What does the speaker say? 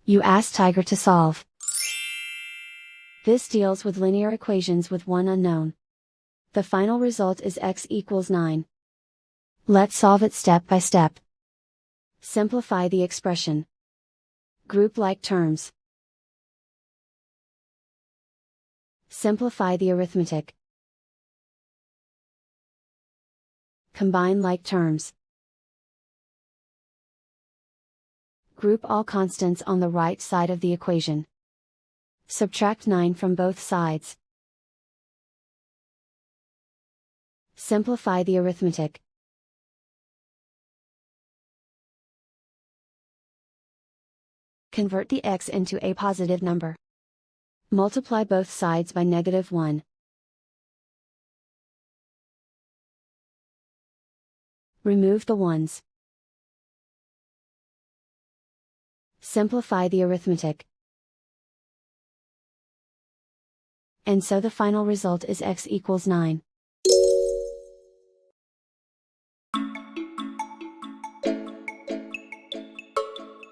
You ask Tiger to solve. This deals with linear equations with one unknown. The final result is x equals 9. Let's solve it step by step. Simplify the expression. Group like terms. Simplify the arithmetic. Combine like terms. Group all constants on the right side of the equation. Subtract 9 from both sides. Simplify the arithmetic. Convert the x into a positive number. Multiply both sides by -1. Remove the ones. Simplify the arithmetic. And so the final result is x equals 9.